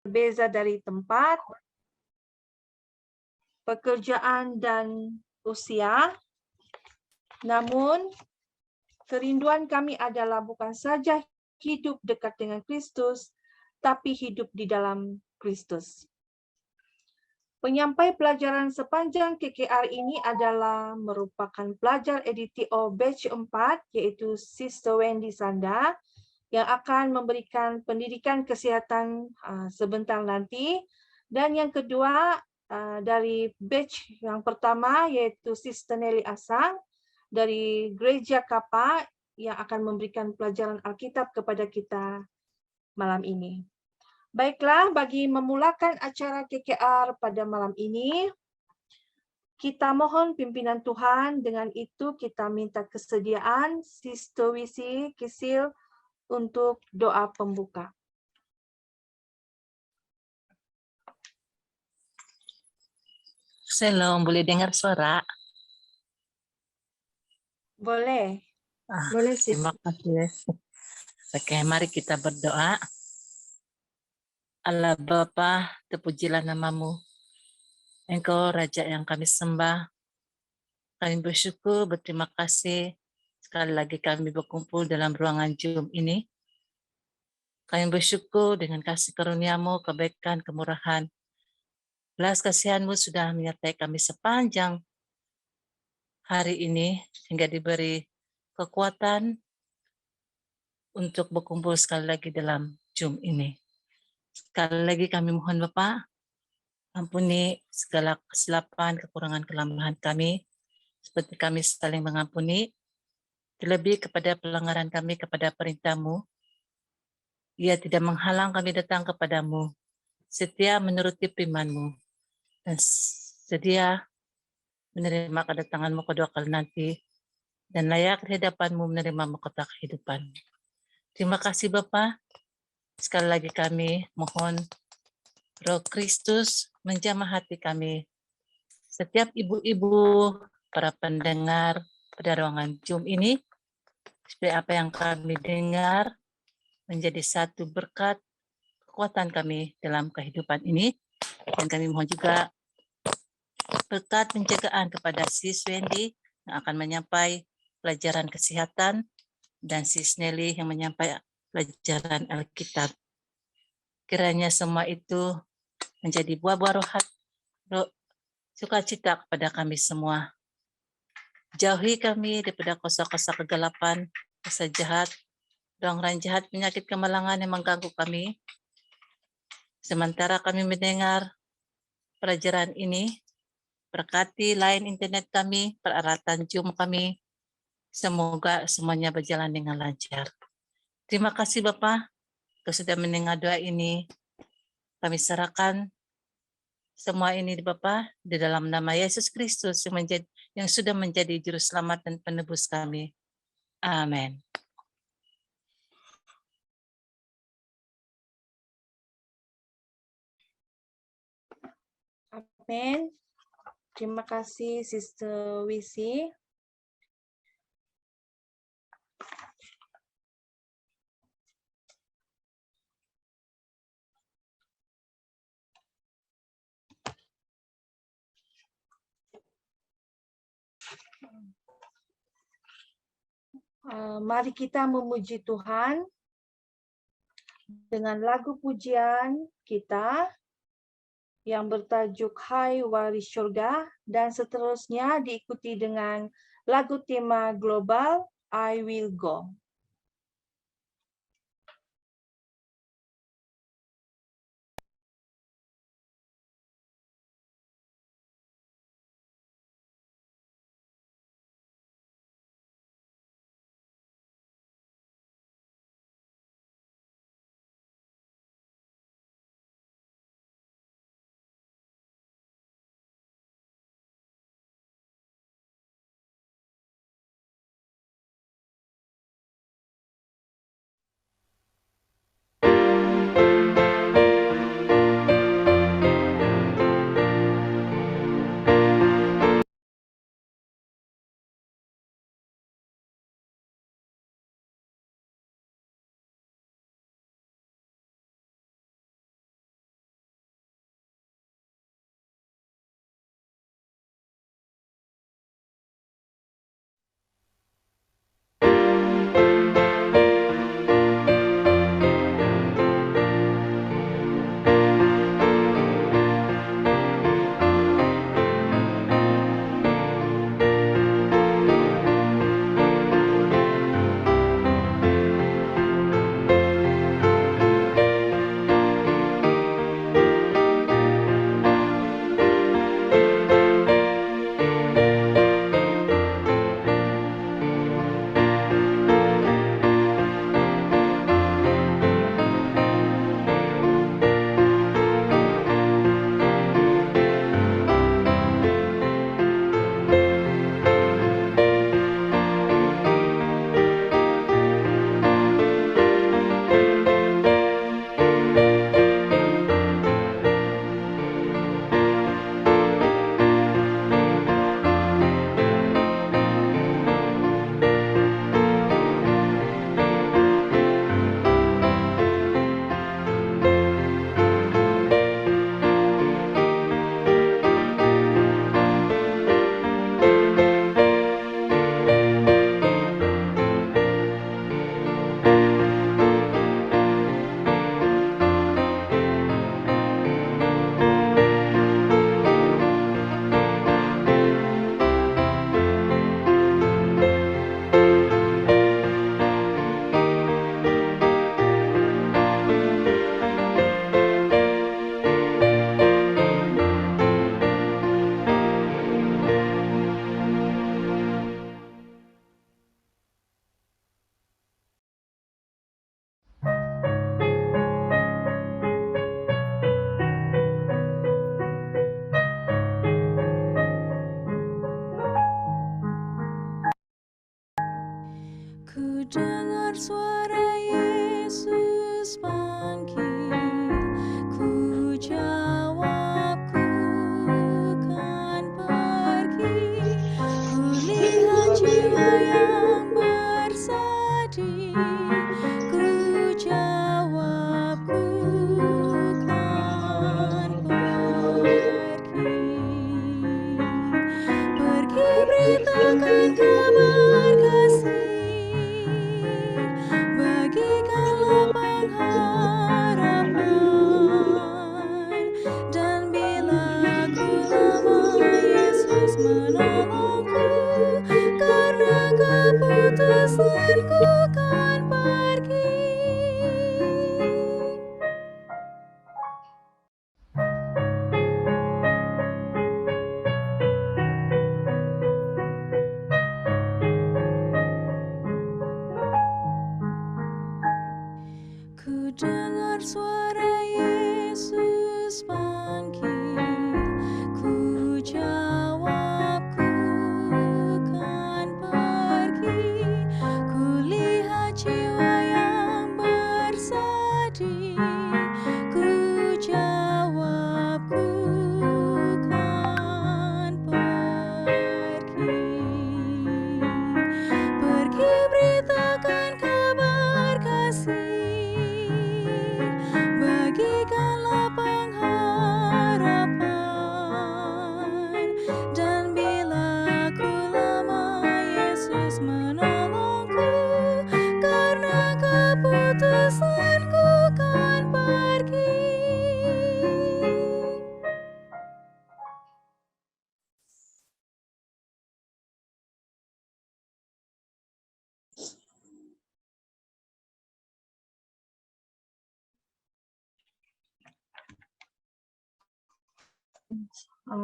berbeza dari tempat, pekerjaan dan usia. Namun, kerinduan kami adalah bukan saja hidup dekat dengan Kristus, tapi hidup di dalam Kristus. Penyampai pelajaran sepanjang KKR ini adalah merupakan pelajar EDTO Batch 4, yaitu Sister Wendy Sanda, yang akan memberikan pendidikan kesihatan sebentar nanti. Dan yang kedua, dari batch yang pertama, yaitu Sister Nelly Asang, dari Gereja Kapa, yang akan memberikan pelajaran Alkitab kepada kita malam ini. Baiklah, bagi memulakan acara KKR pada malam ini, kita mohon pimpinan Tuhan. Dengan itu kita minta kesediaan Sister Wisi Kisil untuk doa pembuka. Shalom, boleh dengar suara? Boleh. Boleh, Sis. Terima kasih. Oke, mari kita berdoa. Allah Bapa, terpujilah namamu. Engkau Raja yang kami sembah. Kami bersyukur, berterima kasih. Sekali lagi kami berkumpul dalam ruangan Zoom ini. Kami bersyukur dengan kasih karuniamu, kebaikan, kemurahan. Belas kasihanmu sudah menyertai kami sepanjang hari ini, hingga diberi kekuatan untuk berkumpul sekali lagi dalam Zoom ini. Sekali lagi kami mohon Bapak, ampuni segala kesilapan, kekurangan, kelemahan kami, seperti kami saling mengampuni, terlebih kepada pelanggaran kami kepada perintah-Mu. Ia tidak menghalang kami datang kepadamu, setia menuruti firman-Mu, dan sedia menerima kedatangan-Mu kedua kali nanti, dan layak di hadapan-Mu menerima mahkota kehidupan. Terima kasih Bapa. Sekali lagi kami mohon Roh Kristus menjamah hati kami. Setiap ibu-ibu, para pendengar pada ruangan Zoom ini, supaya apa yang kami dengar menjadi satu berkat kekuatan kami dalam kehidupan ini. Dan kami mohon juga berkat penjagaan kepada Sis Wendy yang akan menyampai pelajaran kesehatan dan Sis Nelly yang menyampai pelajaran Alkitab. Kiranya semua itu menjadi buah-buah roh sukacita kepada kami semua. Jauhi kami daripada kosa-kosa kegelapan, kosa jahat, orang-orang jahat, penyakit kemalangan yang mengganggu kami. Sementara kami mendengar pelajaran ini, berkati line internet kami, peralatan Zoom kami, semoga semuanya berjalan dengan lancar. Terima kasih Bapak, Kau sudah mendengar doa ini. Kami serahkan semua ini di Bapa di dalam nama Yesus Kristus yang sudah menjadi juru selamat dan penebus kami. Amin. Amin. Terima kasih Sister Wisi. Mari kita memuji Tuhan dengan lagu pujian kita yang bertajuk Hai Waris Syurga, dan seterusnya diikuti dengan lagu tema global I Will Go.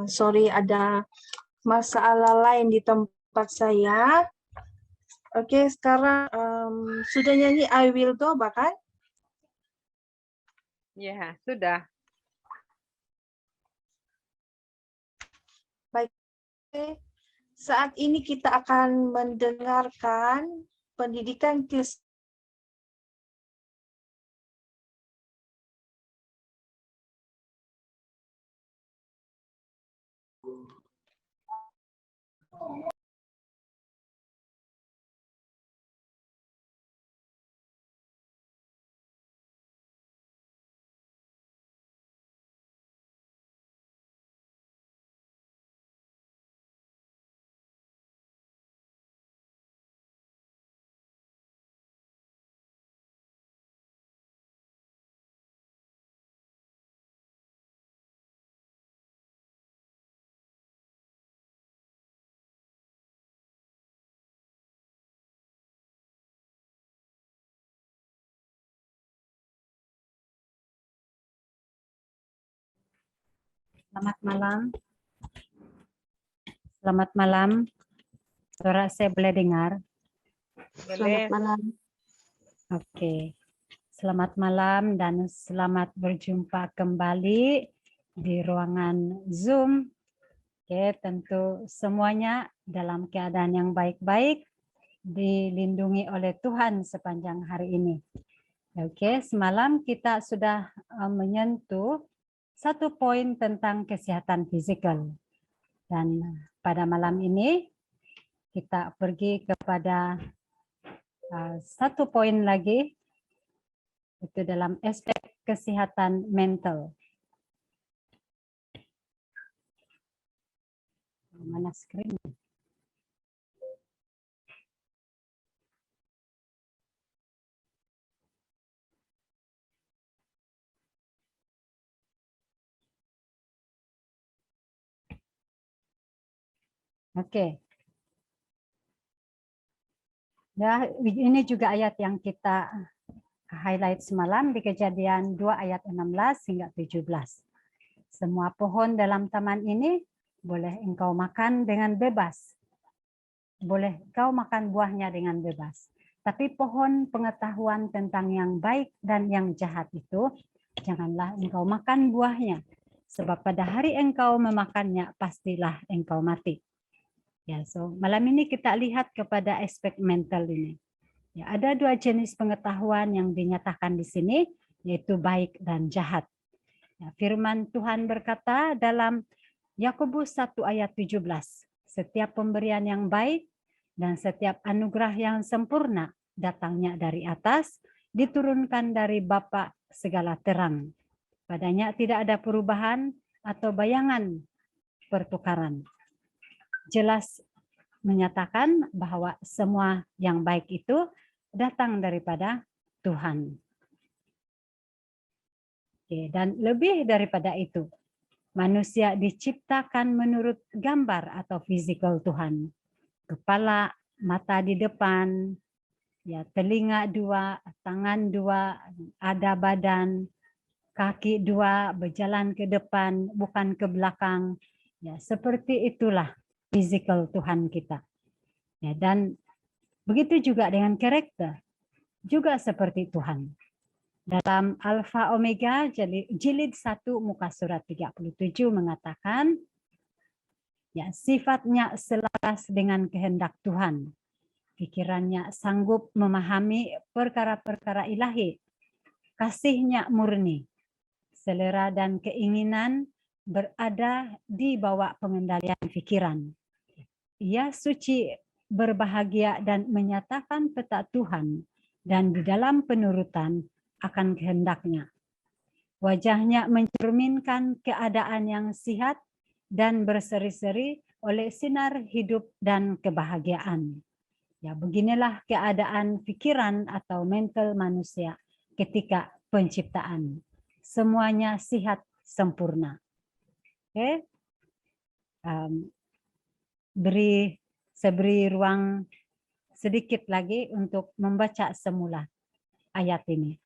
Sorry, ada masalah lain di tempat saya. Oke, sekarang sudah nyanyi I Will Go bahkan? Ya, sudah. Baik. Oke. Saat ini kita akan mendengarkan pendidikan Selamat malam. Selamat malam. Suara saya boleh dengar? Boleh. malam. Oke. Selamat malam dan selamat berjumpa kembali di ruangan Zoom. Oke, tentu semuanya dalam keadaan yang baik-baik, dilindungi oleh Tuhan sepanjang hari ini. Oke, semalam kita sudah menyentuh satu poin tentang kesehatan fisikal. Dan pada malam ini kita pergi kepada satu poin lagi, itu dalam aspek kesehatan mental. Mana screen? Oke. Ya, ini juga ayat yang kita highlight semalam di Kejadian 2 ayat 16 hingga 17. Semua pohon dalam taman ini boleh engkau makan dengan bebas. Boleh kau makan buahnya dengan bebas. Tapi pohon pengetahuan tentang yang baik dan yang jahat itu, janganlah engkau makan buahnya. Sebab pada hari engkau memakannya, pastilah engkau mati. Ya, so malam ini kita lihat kepada aspek mental ini. Ya, ada dua jenis pengetahuan yang dinyatakan di sini, yaitu baik dan jahat. Ya, firman Tuhan berkata dalam Yakobus 1 ayat 17, setiap pemberian yang baik dan setiap anugerah yang sempurna datangnya dari atas, diturunkan dari Bapa segala terang. Padanya tidak ada perubahan atau bayangan pertukaran. Jelas menyatakan bahwa semua yang baik itu datang daripada Tuhan. Oke, dan lebih daripada itu, manusia diciptakan menurut gambar atau fisikal Tuhan. Kepala, mata di depan, ya, telinga dua, tangan dua, ada badan, kaki dua, berjalan ke depan, bukan ke belakang. Ya, seperti itulah fisikal Tuhan kita. Ya, dan begitu juga dengan karakter, juga seperti Tuhan. Dalam Alfa Omega jilid 1 muka surat 37 mengatakan, ya, sifatnya selaras dengan kehendak Tuhan. Pikirannya sanggup memahami perkara-perkara ilahi. Kasihnya murni. Selera dan keinginan berada di bawah pengendalian pikiran. Ia suci, berbahagia dan menyatakan peta Tuhan dan di dalam penurutan akan kehendaknya. Wajahnya mencerminkan keadaan yang sihat dan berseri-seri oleh sinar hidup dan kebahagiaan. Ya, beginilah keadaan pikiran atau mental manusia ketika penciptaan. Semuanya sihat sempurna. Oke. Saya beri ruang sedikit lagi untuk membaca semula ayat ini.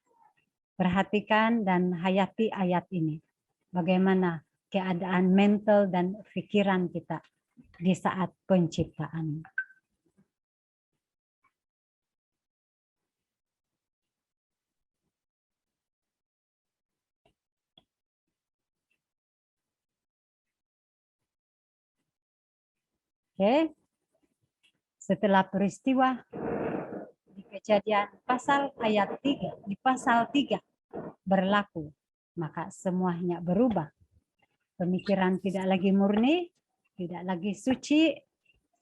Perhatikan dan hayati ayat ini. Bagaimana keadaan mental dan pikiran kita di saat penciptaan. Oke. Setelah peristiwa di Kejadian pasal ayat 3, di pasal 3 berlaku, maka semuanya berubah. Pemikiran tidak lagi murni, tidak lagi suci,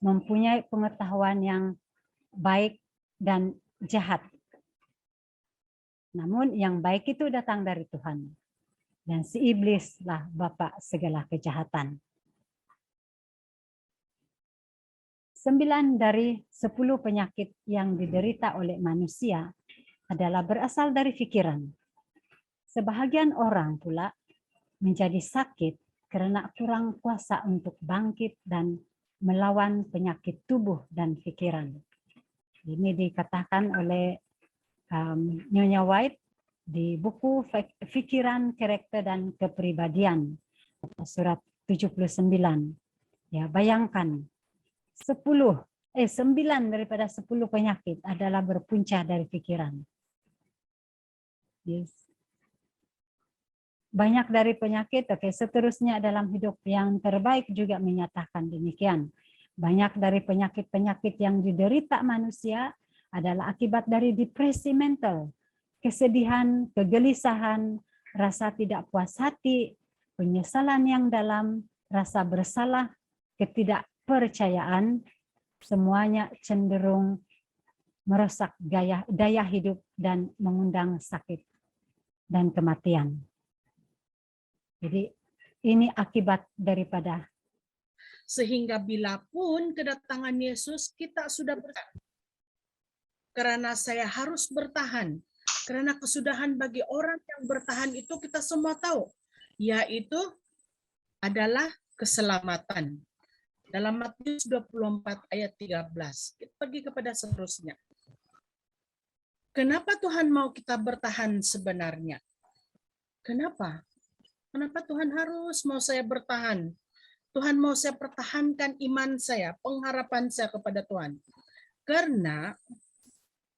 mempunyai pengetahuan yang baik dan jahat. Namun yang baik itu datang dari Tuhan. Dan si iblislah bapa segala kejahatan. 9 dari 10 penyakit yang diderita oleh manusia adalah berasal dari pikiran. Sebahagian orang pula menjadi sakit karena kurang kuasa untuk bangkit dan melawan penyakit tubuh dan pikiran. Ini dikatakan oleh Nyonya White di buku Pikiran, Karakter, dan Kepribadian, surat 79. Ya, bayangkan 9 daripada 10 penyakit adalah berpunca dari pikiran. Yes. Banyak dari penyakit, seterusnya dalam hidup yang terbaik juga menyatakan demikian. Banyak dari penyakit-penyakit yang diderita manusia adalah akibat dari depresi mental, kesedihan, kegelisahan, rasa tidak puas hati, penyesalan yang dalam, rasa bersalah, ketidakpercayaan, semuanya cenderung merusak daya hidup dan mengundang sakit dan kematian. Jadi ini akibat daripada. Sehingga bila pun kedatangan Yesus, kita sudah bertahan. Karena saya harus bertahan. Karena kesudahan bagi orang yang bertahan itu kita semua tahu. Yaitu adalah keselamatan. Dalam Matius 24 ayat 13. Kita pergi kepada seterusnya. Kenapa Tuhan mau kita bertahan sebenarnya? Kenapa? Kenapa Tuhan harus mau saya bertahan? Tuhan mau saya pertahankan iman saya, pengharapan saya kepada Tuhan. Karena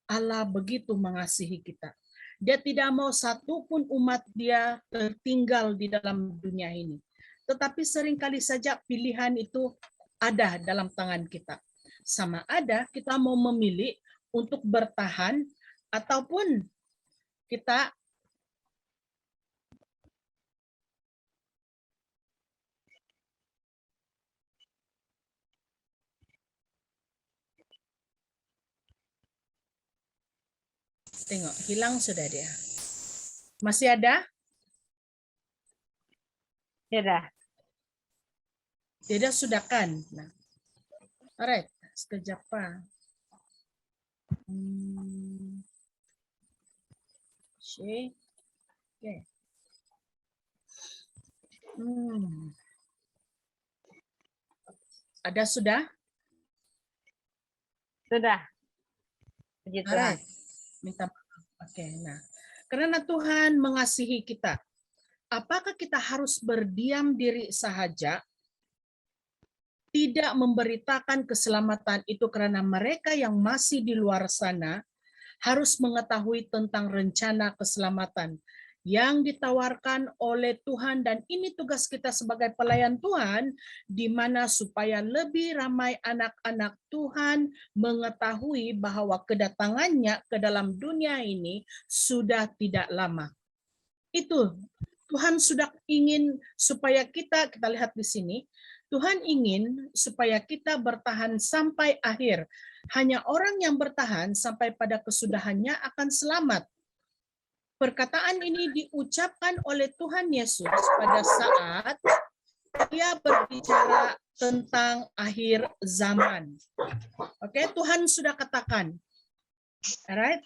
Allah begitu mengasihi kita. Dia tidak mau satupun umat dia tertinggal di dalam dunia ini. Tetapi seringkali saja pilihan itu ada dalam tangan kita. Sama ada kita mau memilih untuk bertahan ataupun kita tengok, hilang sudah dia. Masih ada? Sudah. Tidak sudah kan? Nah. Alright, sekejap Pak. Oke. Ada sudah? Sudah. Puji Tuhan. Alright. Minta maaf. Oke, nah. Karena Tuhan mengasihi kita, apakah kita harus berdiam diri saja, tidak memberitakan keselamatan itu karena mereka yang masih di luar sana harus mengetahui tentang rencana keselamatan yang ditawarkan oleh Tuhan, dan ini tugas kita sebagai pelayan Tuhan, di mana supaya lebih ramai anak-anak Tuhan mengetahui bahwa kedatangannya ke dalam dunia ini sudah tidak lama. Itu Tuhan sudah ingin supaya kita lihat di sini, Tuhan ingin supaya kita bertahan sampai akhir. Hanya orang yang bertahan sampai pada kesudahannya akan selamat. Perkataan ini diucapkan oleh Tuhan Yesus pada saat Dia berbicara tentang akhir zaman. Oke, Tuhan sudah katakan. Alright?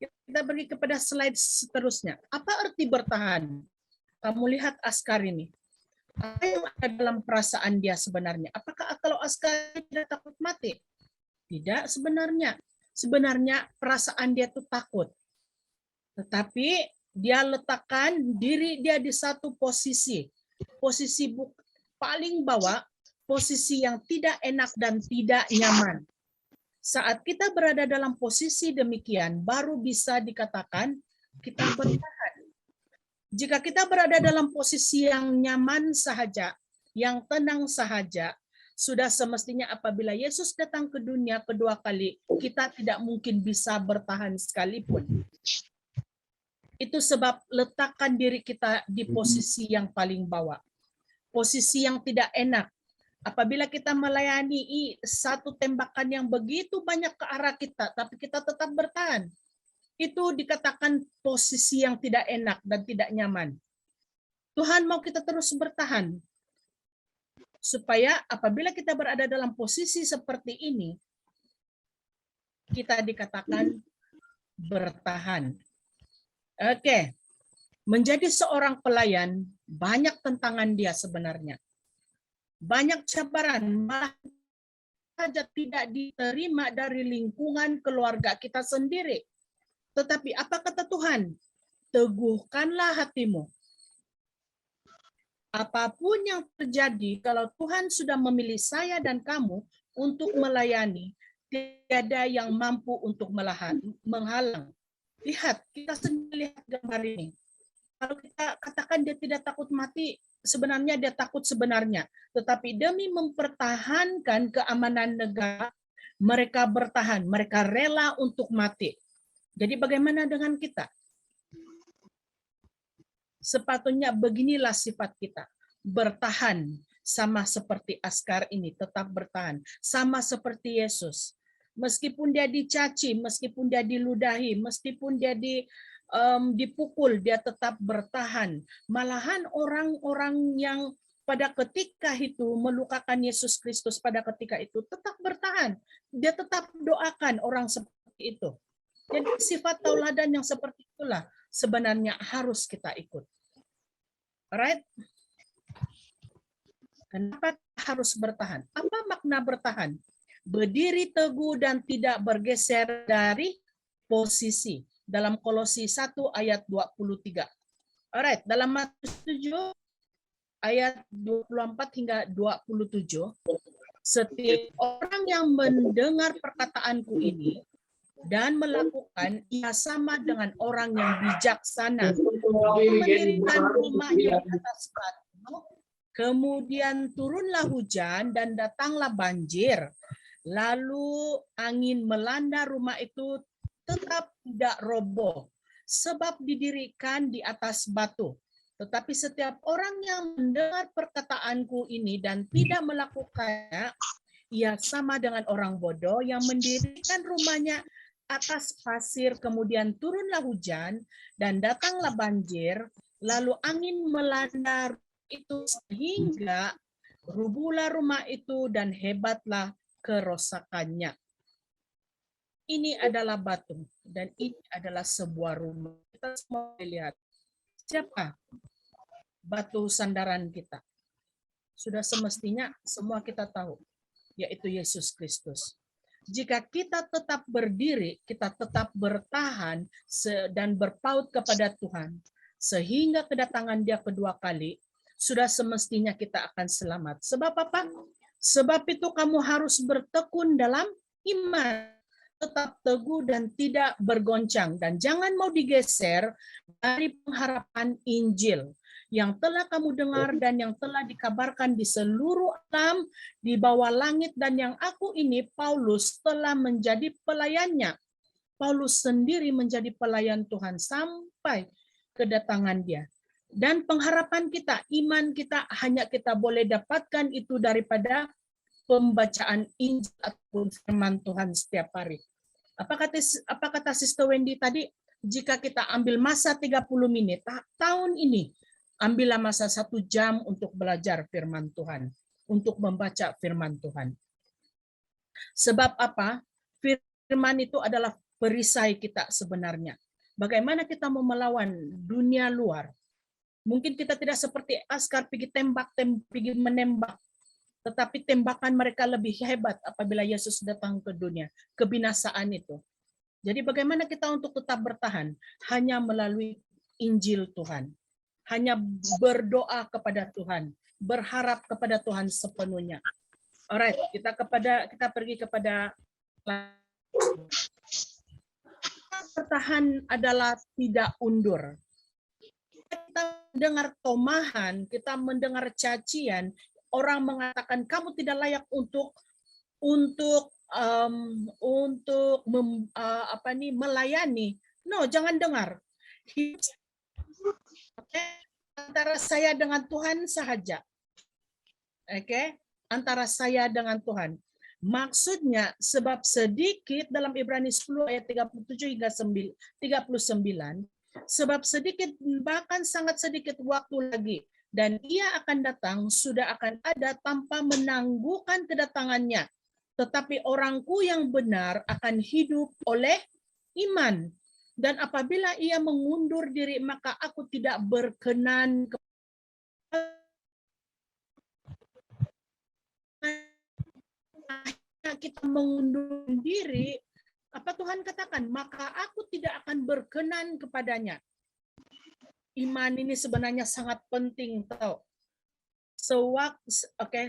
Kita pergi kepada slide seterusnya. Apa arti bertahan? Kamu lihat Askar ini. Apa yang ada dalam perasaan dia sebenarnya? Apakah kalau Askar tidak takut mati? Tidak sebenarnya. Sebenarnya perasaan dia itu takut. Tetapi dia letakkan diri dia di satu posisi paling bawah, posisi yang tidak enak dan tidak nyaman. Saat kita berada dalam posisi demikian, baru bisa dikatakan kita bertahan. Jika kita berada dalam posisi yang nyaman sahaja, yang tenang sahaja, sudah semestinya apabila Yesus datang ke dunia kedua kali, kita tidak mungkin bisa bertahan sekalipun. Itu sebab letakkan diri kita di posisi yang paling bawah. Posisi yang tidak enak. Apabila kita melayani satu tembakan yang begitu banyak ke arah kita, tapi kita tetap bertahan, itu dikatakan posisi yang tidak enak dan tidak nyaman. Tuhan mau kita terus bertahan, supaya apabila kita berada dalam posisi seperti ini, kita dikatakan bertahan. Oke, menjadi seorang pelayan, banyak tantangan dia sebenarnya. Banyak cabaran, malah saja tidak diterima dari lingkungan keluarga kita sendiri. Tetapi apa kata Tuhan? Teguhkanlah hatimu. Apapun yang terjadi, kalau Tuhan sudah memilih saya dan kamu untuk melayani, tiada yang mampu untuk menghalang. Lihat, kita sendiri lihat gambar ini. Kalau kita katakan dia tidak takut mati, sebenarnya dia takut sebenarnya. Tetapi demi mempertahankan keamanan negara, mereka bertahan, mereka rela untuk mati. Jadi bagaimana dengan kita? Sepatutnya beginilah sifat kita. Bertahan, sama seperti askar ini, tetap bertahan. Sama seperti Yesus. Meskipun dia dicaci, meskipun dia diludahi, meskipun dia dipukul, dia tetap bertahan. Malahan orang-orang yang pada ketika itu melukakan Yesus Kristus pada ketika itu tetap bertahan. Dia tetap doakan orang seperti itu. Jadi sifat tauladan yang seperti itulah sebenarnya harus kita ikut. Alright? Kenapa harus bertahan? Apa makna bertahan? Berdiri teguh dan tidak bergeser dari posisi. Dalam Kolose 1 ayat 23. Alright, dalam Matius 7 ayat 24 hingga 27, setiap orang yang mendengar perkataanku ini dan melakukan, ia sama dengan orang yang bijaksana mendirikan rumahnya di atas batu, kemudian turunlah hujan dan datanglah banjir, lalu angin melanda rumah itu tetap tidak roboh, sebab didirikan di atas batu. Tetapi setiap orang yang mendengar perkataanku ini dan tidak melakukannya, ia sama dengan orang bodoh yang mendirikan rumahnya atas pasir, kemudian turunlah hujan dan datanglah banjir, lalu angin melanda itu sehingga rubuhlah rumah itu dan hebatlah kerosakannya. Ini adalah batu dan ini adalah sebuah rumah. Kita semua lihat. Siapa batu sandaran kita? Sudah semestinya semua kita tahu, yaitu Yesus Kristus. Jika kita tetap berdiri, kita tetap bertahan dan berpaut kepada Tuhan, sehingga kedatangan Dia kedua kali, sudah semestinya kita akan selamat. Sebab apa? Sebab itu kamu harus bertekun dalam iman. Tetap teguh dan tidak bergoncang, dan jangan mau digeser dari pengharapan Injil yang telah kamu dengar dan yang telah dikabarkan di seluruh alam di bawah langit, dan yang aku ini Paulus telah menjadi pelayannya. Paulus sendiri menjadi pelayan Tuhan sampai kedatangan Dia. Dan pengharapan kita, iman kita hanya kita boleh dapatkan itu daripada pembacaan Injil ataupun firman Tuhan setiap hari. Apa kata Sister Wendy tadi? Jika kita ambil masa 30 menit, tahun ini, ambillah masa 1 jam untuk belajar firman Tuhan, untuk membaca firman Tuhan. Sebab apa? Firman itu adalah perisai kita sebenarnya. Bagaimana kita mau melawan dunia luar? Mungkin kita tidak seperti askar pergi menembak, tetapi tembakan mereka lebih hebat apabila Yesus datang ke dunia. Kebinasaan itu. Jadi bagaimana kita untuk tetap bertahan? Hanya melalui Injil Tuhan. Hanya berdoa kepada Tuhan, berharap kepada Tuhan sepenuhnya. Alright, kita pergi kepada bertahan adalah tidak undur. Kita mendengar tomahan, kita mendengar cacian, orang mengatakan kamu tidak layak untuk melayani. No, jangan dengar. Antara saya dengan Tuhan sahaja. Oke, antara saya dengan Tuhan. Maksudnya sebab sedikit dalam Ibrani 10 ayat 37 hingga 39, sebab sedikit bahkan sangat sedikit waktu lagi dan ia akan datang, sudah akan ada tanpa menangguhkan kedatangannya. Tetapi orangku yang benar akan hidup oleh iman. Dan apabila ia mengundur diri, maka aku tidak berkenan kita mengundur diri. Apa Tuhan katakan? Maka aku tidak akan berkenan kepadanya. Iman ini sebenarnya sangat penting, tahu.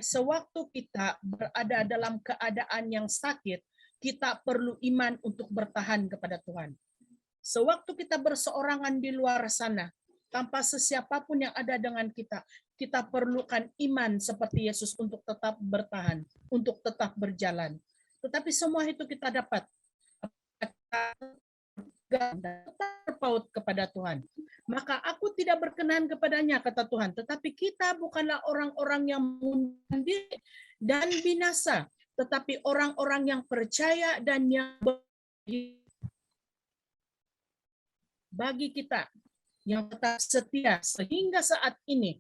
Sewaktu kita berada dalam keadaan yang sakit, kita perlu iman untuk bertahan kepada Tuhan. Sewaktu kita berseorangan di luar sana, tanpa sesiapapun yang ada dengan kita, kita perlukan iman seperti Yesus untuk tetap bertahan, untuk tetap berjalan. Tetapi semua itu kita dapat terpaut kepada Tuhan. Maka aku tidak berkenan kepadanya, kata Tuhan. Tetapi kita bukanlah orang-orang yang mengundurkan diri dan binasa, tetapi orang-orang yang percaya dan yang bagi kita yang tetap setia sehingga saat ini,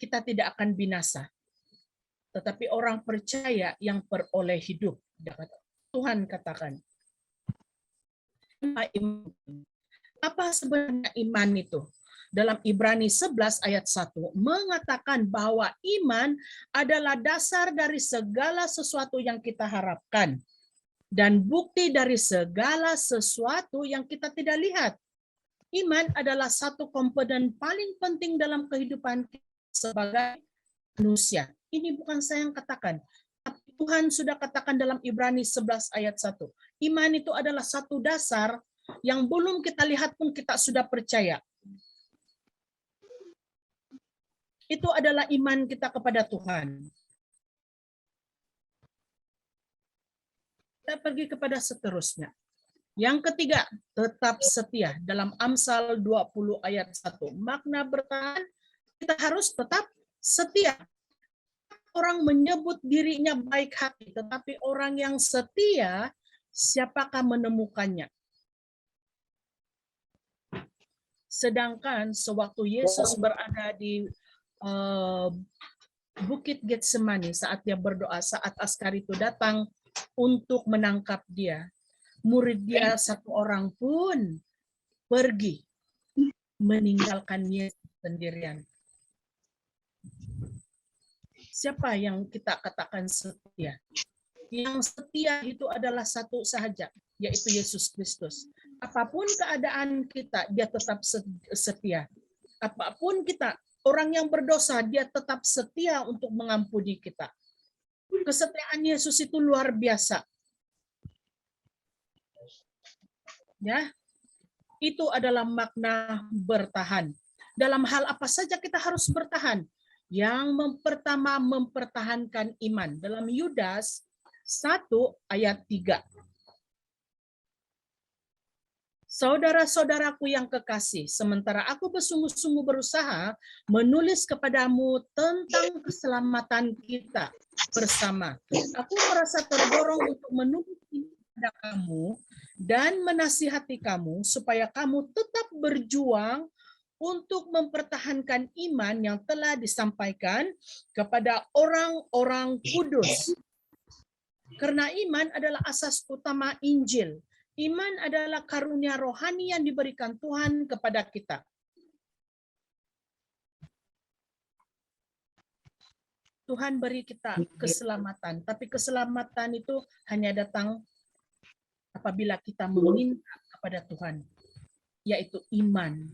kita tidak akan binasa. Tetapi orang percaya yang peroleh hidup. Tuhan katakan. Apa sebenarnya iman itu? Dalam Ibrani 11 ayat 1 mengatakan bahwa iman adalah dasar dari segala sesuatu yang kita harapkan dan bukti dari segala sesuatu yang kita tidak lihat. Iman adalah satu komponen paling penting dalam kehidupan kita sebagai manusia. Ini bukan saya yang katakan, tapi Tuhan sudah katakan dalam Ibrani 11 ayat 1. Iman itu adalah satu dasar yang belum kita lihat pun kita sudah percaya. Itu adalah iman kita kepada Tuhan. Kita pergi kepada seterusnya. Yang ketiga, tetap setia. Dalam Amsal 20 ayat 1. Makna bertahan, kita harus tetap setia. Orang menyebut dirinya baik hati, tetapi orang yang setia, siapakah menemukannya? Sedangkan sewaktu Yesus berada di Bukit Getsemani saat dia berdoa, saat askar itu datang untuk menangkap dia, murid dia satu orang pun pergi meninggalkan Yesus sendirian. Siapa yang kita katakan setia? Yang setia itu adalah satu sahaja, yaitu Yesus Kristus. Apapun keadaan kita, dia tetap setia. Apapun kita, orang yang berdosa, dia tetap setia untuk mengampuni kita. Kesetiaan Yesus itu luar biasa. Ya, itu adalah makna bertahan. Dalam hal apa saja kita harus bertahan. Yang pertama, mempertahankan iman. Dalam Yudas 1 ayat 3. Saudara-saudaraku yang kekasih, sementara aku bersungguh-sungguh berusaha menulis kepadamu tentang keselamatan kita bersama. Aku merasa terdorong untuk menulis ini kepada kamu dan menasihati kamu supaya kamu tetap berjuang untuk mempertahankan iman yang telah disampaikan kepada orang-orang kudus. Karena iman adalah asas utama Injil. Iman adalah karunia rohani yang diberikan Tuhan kepada kita. Tuhan beri kita keselamatan, tapi keselamatan itu hanya datang apabila kita meminta kepada Tuhan, yaitu iman.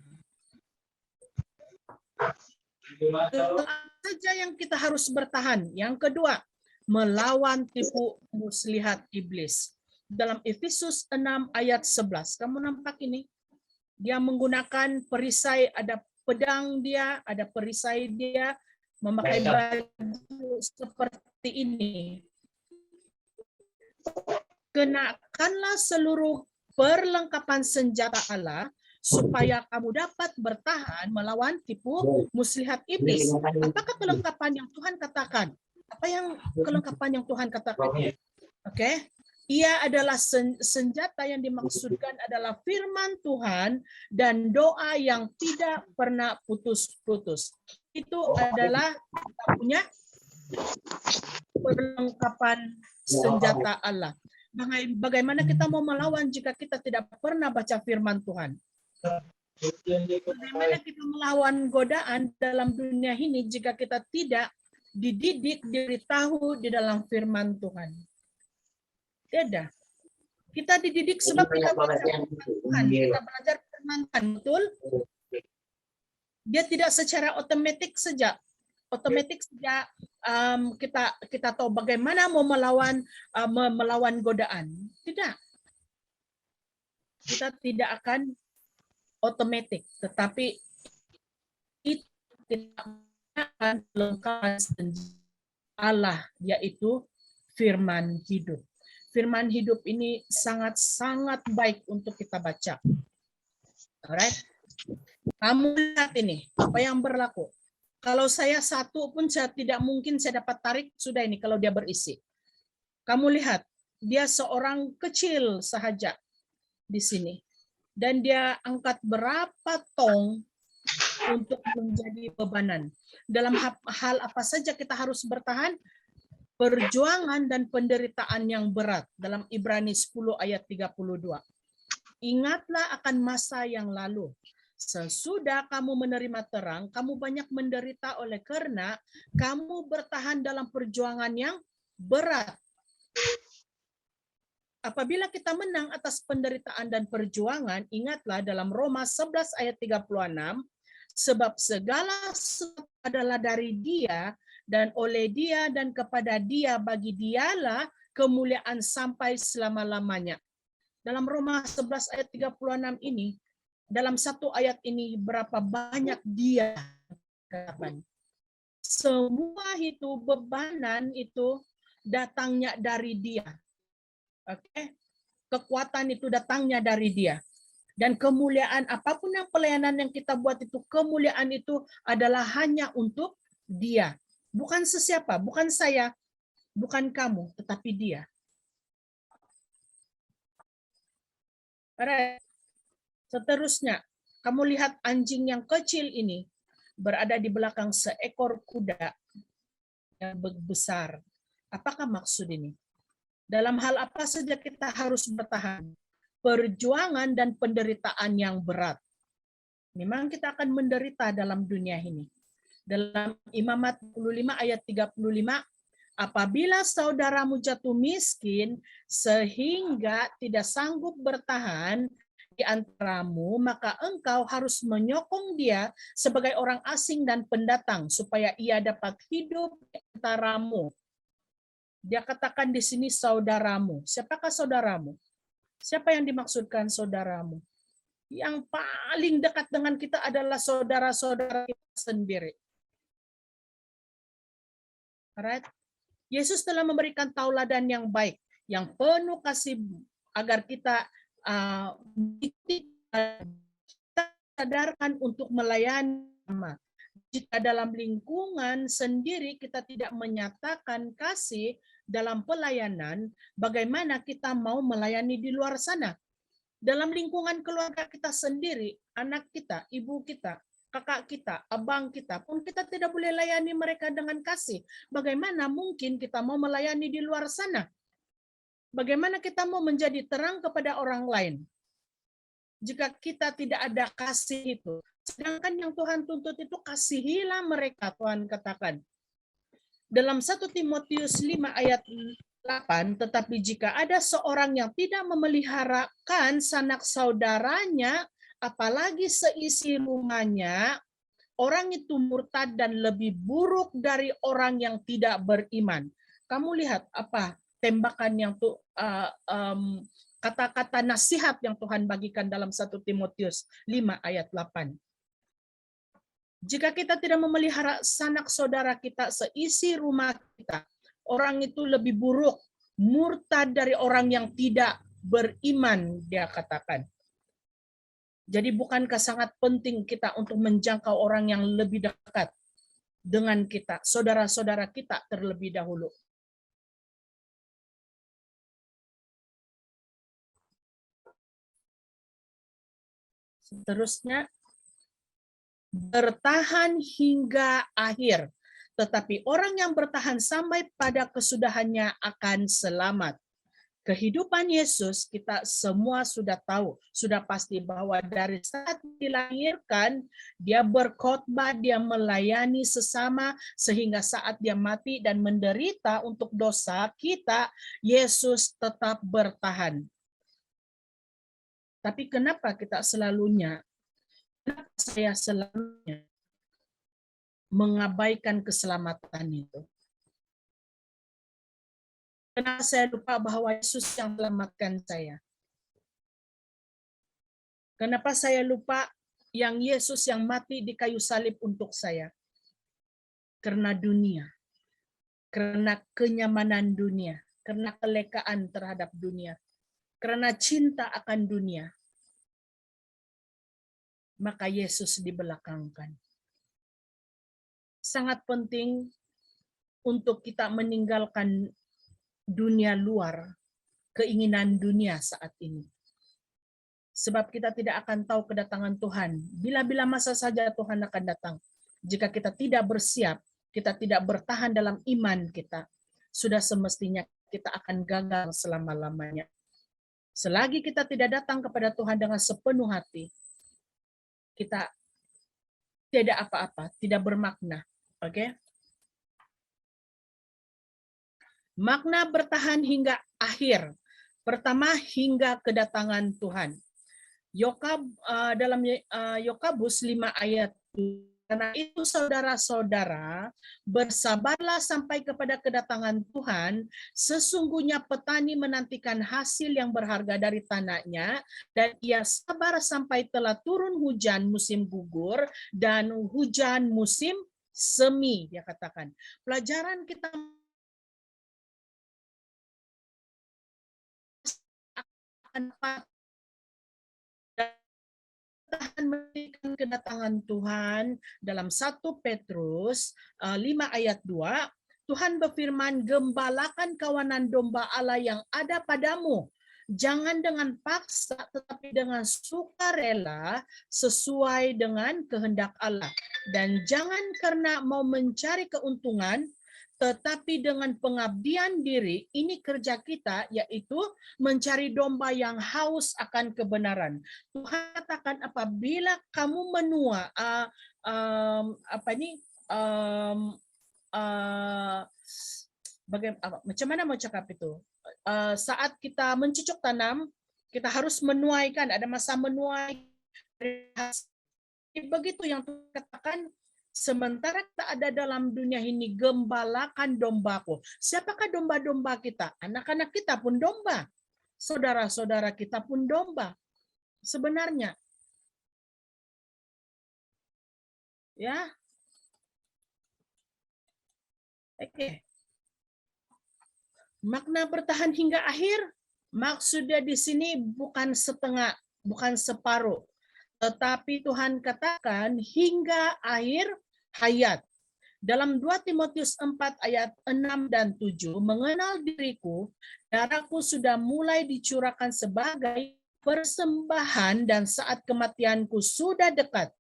saja yang kita harus bertahan. Yang kedua, melawan tipu muslihat iblis. Dalam Efesus 6 ayat 11, kamu nampak ini? Dia menggunakan perisai, ada pedang dia, ada perisai dia, memakai baju seperti ini. Kenakanlah seluruh perlengkapan senjata Allah supaya kamu dapat bertahan melawan tipu muslihat iblis. Apakah kelengkapan yang Tuhan katakan? Apa yang kelengkapan yang Tuhan katakan? Oke. Ia adalah senjata yang dimaksudkan adalah firman Tuhan dan doa yang tidak pernah putus-putus. Itu adalah kita punya perlengkapan senjata Allah. Bagaimana kita mau melawan jika kita tidak pernah baca firman Tuhan? Bagaimana kita melawan godaan dalam dunia ini jika kita tidak dididik, diberitahu di dalam firman Tuhan? Tidak. Kita dididik sebab kita belajar firman Tuhan. Kita belajar firman Tuhan, betul? Dia tidak secara otomatis saja kita tahu bagaimana mau melawan godaan. Tidak. Kita tidak akan otomatis, tetapi itu tidak akan lengkap Allah, yaitu firman hidup. Firman hidup ini sangat-sangat baik untuk kita baca. Alright? Kamu lihat ini, apa yang berlaku. Kalau saya satu pun saya tidak mungkin saya dapat tarik, sudah ini kalau dia berisi. Kamu lihat, dia seorang kecil sahaja di sini. Dan dia angkat berapa tong untuk menjadi bebanan. Dalam hal apa saja kita harus bertahan? Perjuangan dan penderitaan yang berat. Dalam Ibrani 10 ayat 32. Ingatlah akan masa yang lalu. Sesudah kamu menerima terang, kamu banyak menderita oleh karena kamu bertahan dalam perjuangan yang berat. Apabila kita menang atas penderitaan dan perjuangan, ingatlah dalam Roma 11 ayat 36, sebab segala sesuatu adalah dari Dia dan oleh Dia dan kepada Dia, bagi Dialah kemuliaan sampai selama-lamanya. Dalam Roma 11 ayat 36 ini, dalam satu ayat ini berapa banyak Dia. Semua itu bebanan itu datangnya dari Dia. Oke. Kekuatan itu datangnya dari Dia. Dan kemuliaan apapun yang pelayanan yang kita buat itu, kemuliaan itu adalah hanya untuk Dia. Bukan sesiapa, bukan saya, bukan kamu, tetapi Dia. Seterusnya, kamu lihat anjing yang kecil ini berada di belakang seekor kuda yang besar. Apakah maksud ini? Dalam hal apa saja kita harus bertahan? Perjuangan dan penderitaan yang berat. Memang kita akan menderita dalam dunia ini. Dalam Imamat 25 ayat 35, apabila saudaramu jatuh miskin sehingga tidak sanggup bertahan di antaramu, maka engkau harus menyokong dia sebagai orang asing dan pendatang supaya ia dapat hidup di antaramu. Dia katakan di sini saudaramu. Siapakah saudaramu? Siapa yang dimaksudkan saudaramu? Yang paling dekat dengan kita adalah saudara-saudara kita sendiri. Alright? Yesus telah memberikan tauladan yang baik, yang penuh kasih agar kita sadarkan untuk melayani. Jika dalam lingkungan sendiri kita tidak menyatakan kasih dalam pelayanan, bagaimana kita mau melayani di luar sana? Dalam lingkungan keluarga kita sendiri, anak kita, ibu kita, kakak kita, abang kita, pun kita tidak boleh layani mereka dengan kasih. Bagaimana mungkin kita mau melayani di luar sana? Bagaimana kita mau menjadi terang kepada orang lain? Jika kita tidak ada kasih itu, sedangkan yang Tuhan tuntut itu kasihilah mereka, Tuhan katakan. Dalam 1 Timotius 5 ayat 8, tetapi jika ada seorang yang tidak memeliharakan sanak saudaranya, apalagi seisi rumahnya, orang itu murtad dan lebih buruk dari orang yang tidak beriman. Kamu lihat apa tembakan yang tuh kata-kata nasihat yang Tuhan bagikan dalam 1 Timotius 5 ayat 8. Jika kita tidak memelihara sanak saudara kita seisi rumah kita, orang itu lebih buruk, murtad dari orang yang tidak beriman, dia katakan. Jadi bukankah sangat penting kita untuk menjangkau orang yang lebih dekat dengan kita, saudara-saudara kita terlebih dahulu. Seterusnya, bertahan hingga akhir. Tetapi orang yang bertahan sampai pada kesudahannya akan selamat. Kehidupan Yesus kita semua sudah tahu, sudah pasti bahwa dari saat dilahirkan, dia berkhotbah, dia melayani sesama, sehingga saat dia mati dan menderita untuk dosa kita, Yesus tetap bertahan. Tapi kenapa kita selalunya, kenapa saya selalunya mengabaikan keselamatan itu? Kenapa saya lupa bahwa Yesus yang selamatkan saya? Kenapa saya lupa yang Yesus yang mati di kayu salib untuk saya? Karena dunia, karena kenyamanan dunia, karena kelekaan terhadap dunia, karena cinta akan dunia. Maka Yesus dibelakangkan. Sangat penting untuk kita meninggalkan dunia luar, keinginan dunia saat ini. Sebab kita tidak akan tahu kedatangan Tuhan. Bila-bila masa saja Tuhan akan datang. Jika kita tidak bersiap, kita tidak bertahan dalam iman kita, sudah semestinya kita akan gagal selama-lamanya. Selagi kita tidak datang kepada Tuhan dengan sepenuh hati, kita tidak apa-apa, tidak bermakna. Oke? Makna bertahan hingga akhir. Pertama, hingga kedatangan Tuhan. Dalam Yakobus 5 ayat 2, karena itu saudara-saudara, bersabarlah sampai kepada kedatangan Tuhan. Sesungguhnya petani menantikan hasil yang berharga dari tanahnya, dan ia sabar sampai telah turun hujan musim gugur dan hujan musim semi, dia katakan. Pelajaran kita menantikan kedatangan Tuhan dalam 1 Petrus 5 ayat 2, Tuhan berfirman, gembalakan kawanan domba Allah yang ada padamu, jangan dengan paksa tetapi dengan sukarela sesuai dengan kehendak Allah, dan jangan karena mau mencari keuntungan tetapi dengan pengabdian diri. Ini kerja kita, yaitu mencari domba yang haus akan kebenaran. Tuhan katakan apabila kamu menua, macam mana mau cakap itu? Saat kita mencocok tanam, kita harus menuaikan, ada masa menuai. Begitu yang Tuhan katakan. Sementara kita ada dalam dunia ini, gembalakan dombaku. Siapakah domba-domba kita? Anak-anak kita pun domba. Saudara-saudara kita pun domba. Sebenarnya. Ya. Oke. Makna bertahan hingga akhir, maksudnya di sini bukan setengah, bukan separuh. Tetapi Tuhan katakan hingga akhir hayat. Dalam 2 Timotius 4 ayat 6 dan 7, mengenal diriku, darahku sudah mulai dicurahkan sebagai persembahan dan saat kematianku sudah dekat.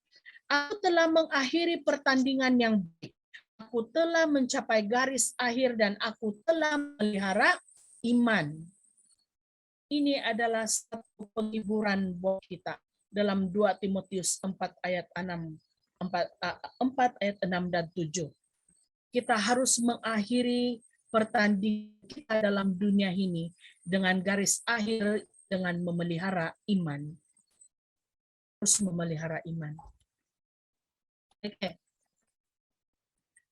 Aku telah mengakhiri pertandingan yang baik. Aku telah mencapai garis akhir dan aku telah memelihara iman. Ini adalah satu penghiburan buat kita. Dalam 2 Timotius 4 ayat 4 ayat 6 dan 7. Kita harus mengakhiri pertandingan kita dalam dunia ini dengan garis akhir, dengan memelihara iman. Harus memelihara iman. Oke.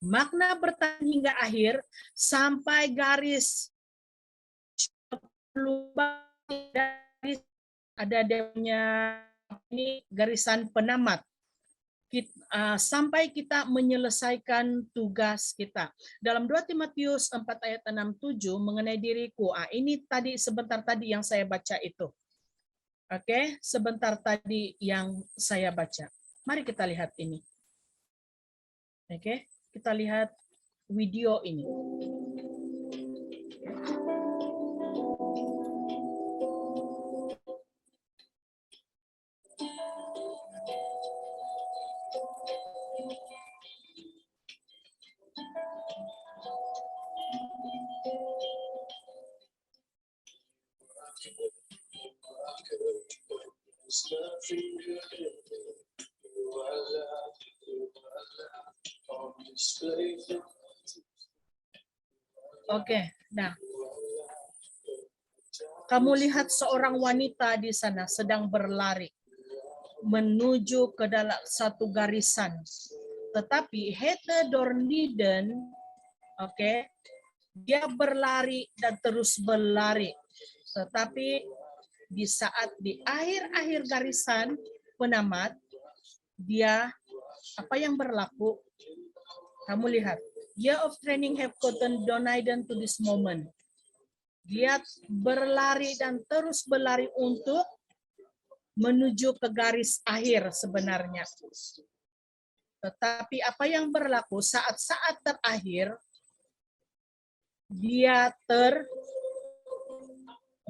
Makna bertahan hingga akhir sampai garis lubang garis ada adanya ini garisan penamat. Sampai kita menyelesaikan tugas kita. Dalam 2 Timotius 4 ayat 6-7 mengenai diriku. Ini tadi sebentar tadi yang saya baca itu. Oke, sebentar tadi yang saya baca. Mari kita lihat ini. Oke, kita lihat video ini. Oke, nah, kamu lihat seorang wanita di sana sedang berlari menuju ke dalam satu garisan. Tetapi Hete Dorniden, oke, dia berlari dan terus berlari. Tetapi di saat di akhir-akhir garisan penamat, dia apa yang berlaku? Kamu lihat, year of training have gotten Dorniden to this moment. Dia berlari dan terus berlari untuk menuju ke garis akhir sebenarnya. Tetapi apa yang berlaku saat-saat terakhir, dia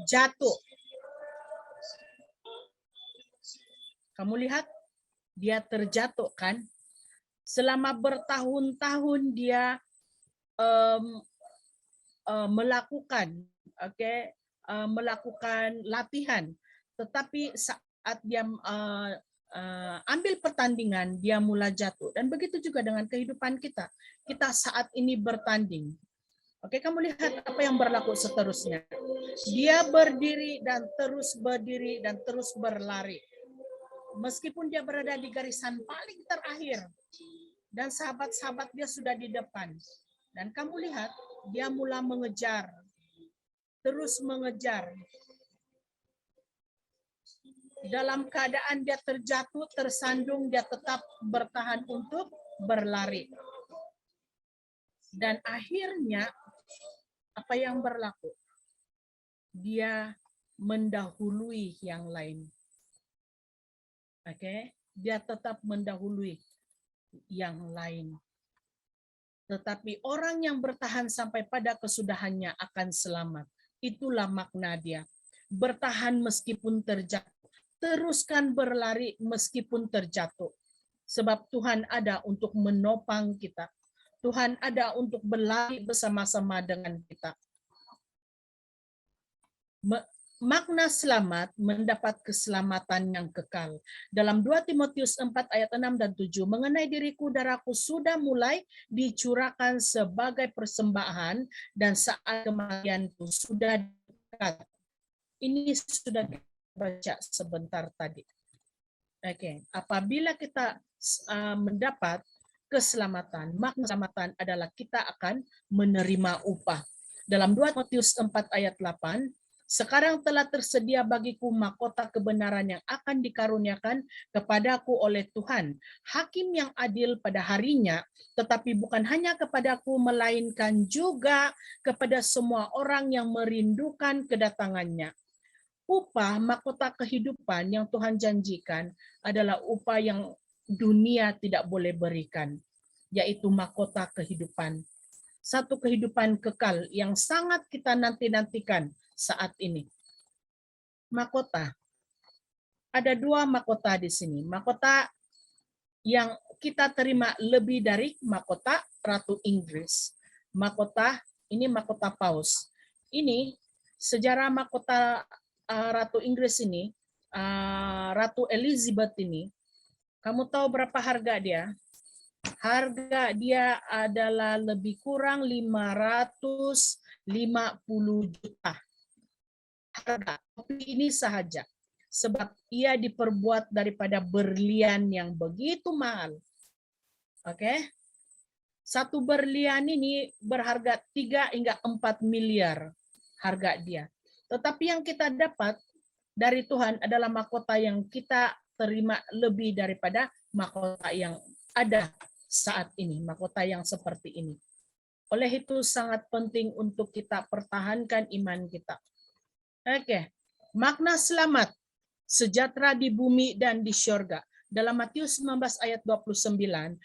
terjatuh. Kamu lihat, dia terjatuh kan? Selama bertahun-tahun dia melakukan, melakukan latihan, tetapi saat dia ambil pertandingan, dia mulai jatuh. Dan begitu juga dengan kehidupan kita. Kita saat ini bertanding. Oke, kamu lihat apa yang berlaku seterusnya. Dia berdiri dan terus berdiri dan terus berlari. Meskipun dia berada di garisan paling terakhir dan sahabat-sahabat dia sudah di depan. Dan kamu lihat, dia mulai mengejar, terus mengejar. Dalam keadaan dia terjatuh, tersandung, dia tetap bertahan untuk berlari. Dan akhirnya, apa yang berlaku? Dia mendahului yang lain. Oke, dia tetap mendahului yang lain. Tetapi orang yang bertahan sampai pada kesudahannya akan selamat. Itulah makna dia. Bertahan meskipun terjatuh. Teruskan berlari meskipun terjatuh. Sebab Tuhan ada untuk menopang kita. Tuhan ada untuk berlari bersama-sama dengan kita. Makna selamat mendapat keselamatan yang kekal. Dalam 2 Timotius 4 ayat 6 dan 7, mengenai diriku darahku sudah mulai dicurahkan sebagai persembahan dan saat kematianku sudah dekat. Ini sudah dibaca sebentar tadi. Oke, apabila kita mendapat keselamatan, makna keselamatan adalah kita akan menerima upah. Dalam 2 Timotius 4 ayat 8, sekarang telah tersedia bagiku mahkota kebenaran yang akan dikaruniakan kepadaku oleh Tuhan, hakim yang adil pada harinya, tetapi bukan hanya kepadaku, melainkan juga kepada semua orang yang merindukan kedatangannya. Upah mahkota kehidupan yang Tuhan janjikan adalah upah yang dunia tidak boleh berikan, yaitu mahkota kehidupan. Satu kehidupan kekal yang sangat kita nanti-nantikan saat ini. Mahkota. Ada 2 mahkota di sini. Mahkota yang kita terima lebih dari mahkota Ratu Inggris. Mahkota, ini mahkota Paus. Ini sejarah mahkota Ratu Inggris ini, Ratu Elizabeth ini. Kamu tahu berapa harga dia? Harga dia adalah lebih kurang 550 juta. Harga kopi ini sahaja. Sebab ia diperbuat daripada berlian yang begitu mahal. Oke. Satu berlian ini berharga 3 hingga 4 miliar harga dia. Tetapi yang kita dapat dari Tuhan adalah mahkota yang kita terima lebih daripada mahkota yang ada saat ini, mahkota yang seperti ini. Oleh itu sangat penting untuk kita pertahankan iman kita. Oke. Makna selamat, sejahtera di bumi dan di syurga. Dalam Matius 19 ayat 29,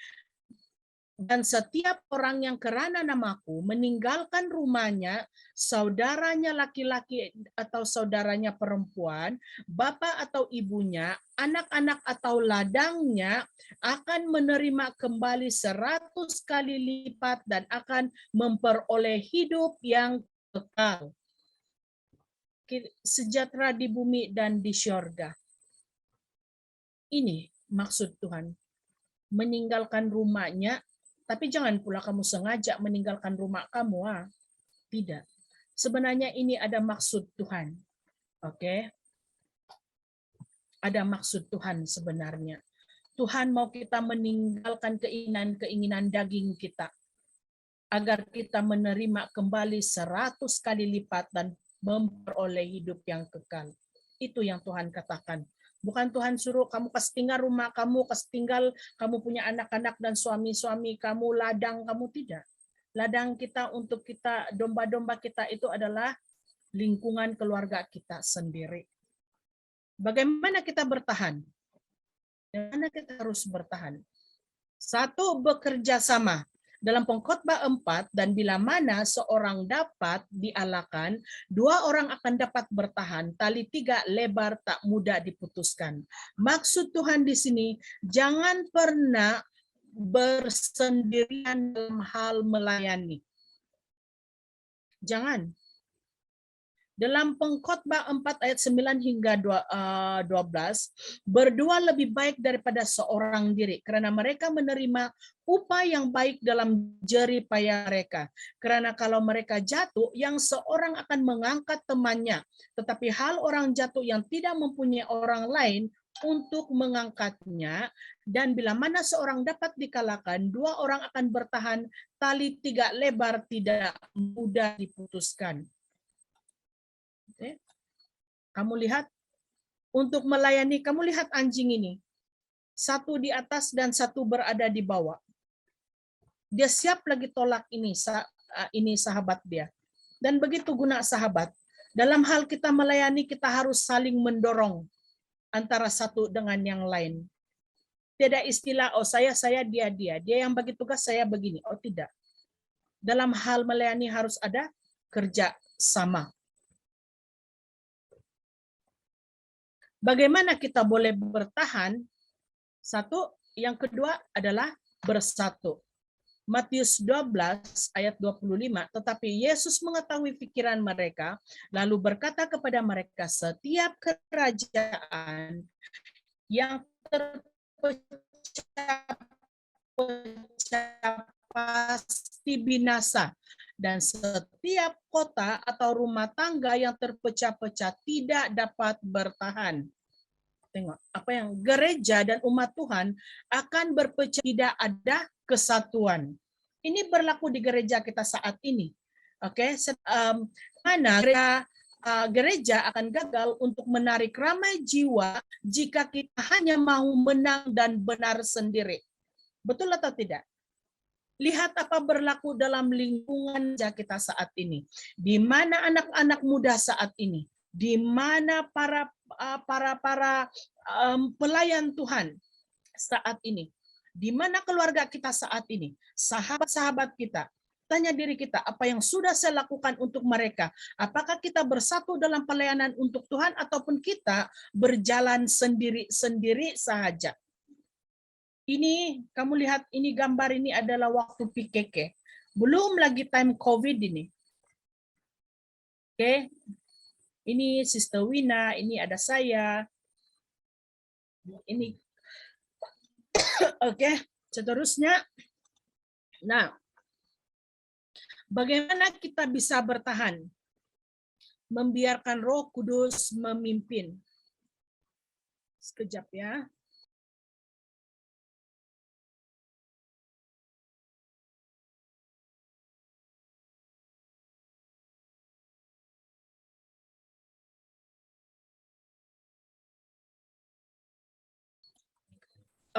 dan setiap orang yang kerana namaku meninggalkan rumahnya, saudaranya laki-laki atau saudaranya perempuan, bapak atau ibunya, anak-anak atau ladangnya, akan menerima kembali 100 kali lipat dan akan memperoleh hidup yang kekal. Sejahtera di bumi dan di syurga. Ini maksud Tuhan. Meninggalkan rumahnya, tapi jangan pula kamu sengaja meninggalkan rumah kamu. Tidak. Sebenarnya ini ada maksud Tuhan. Oke? Ada maksud Tuhan sebenarnya. Tuhan mau kita meninggalkan keinginan-keinginan daging kita. Agar kita menerima kembali 100 kali lipat dan memperoleh hidup yang kekal. Itu yang Tuhan katakan. Bukan Tuhan suruh kamu kasih tinggal rumah kamu, kasih tinggal kamu punya anak-anak dan suami-suami kamu, ladang kamu, tidak. Ladang kita untuk kita, domba-domba kita itu adalah lingkungan keluarga kita sendiri. Bagaimana kita bertahan? Bagaimana kita harus bertahan? Satu, bekerja sama. Dalam Pengkhotbah 4, dan bila mana seorang dapat dialakan, 2 orang akan dapat bertahan, tali 3 lebar tak mudah diputuskan. Maksud Tuhan di sini, jangan pernah bersendirian dalam hal melayani. Jangan. Dalam Pengkhotbah 4 ayat 9 hingga 12, berdua lebih baik daripada seorang diri, karena mereka menerima upah yang baik dalam jerih payah mereka. Karena kalau mereka jatuh, yang seorang akan mengangkat temannya, tetapi hal orang jatuh yang tidak mempunyai orang lain untuk mengangkatnya, dan bila mana seorang dapat dikalahkan, 2 orang akan bertahan, tali 3 lebar tidak mudah diputuskan. Kamu lihat, untuk melayani, kamu lihat anjing ini. Satu di atas dan satu berada di bawah. Dia siap lagi tolak ini sahabat dia. Dan begitu guna sahabat. Dalam hal kita melayani, kita harus saling mendorong antara satu dengan yang lain. Tidak istilah, oh saya, dia. Dia yang bagi tugas, saya begini. Oh tidak. Dalam hal melayani harus ada kerja sama. Bagaimana kita boleh bertahan? Satu, yang kedua adalah bersatu. Matius 12 ayat 25, tetapi Yesus mengetahui pikiran mereka, lalu berkata kepada mereka, setiap kerajaan yang terpecah pasti binasa, dan setiap kota atau rumah tangga yang terpecah-pecah tidak dapat bertahan. Tengok, apa yang gereja dan umat Tuhan akan berpecah, tidak ada kesatuan. Ini berlaku di gereja kita saat ini. Oke, mana gereja akan gagal untuk menarik ramai jiwa jika kita hanya mau menang dan benar sendiri. Betul atau tidak? Lihat apa berlaku dalam lingkungan kita saat ini. Di mana anak-anak muda saat ini, di mana para pelayan Tuhan saat ini, di mana keluarga kita saat ini, sahabat-sahabat kita. Tanya diri kita, apa yang sudah saya lakukan untuk mereka? Apakah kita bersatu dalam pelayanan untuk Tuhan ataupun kita berjalan sendiri-sendiri saja? Ini, kamu lihat, ini gambar ini adalah waktu PKK. Belum lagi time COVID ini. Oke. Ini Sister Wina, ini ada saya. Ini. Oke, seterusnya. Nah, bagaimana kita bisa bertahan? Membiarkan Roh Kudus memimpin. Sekejap ya.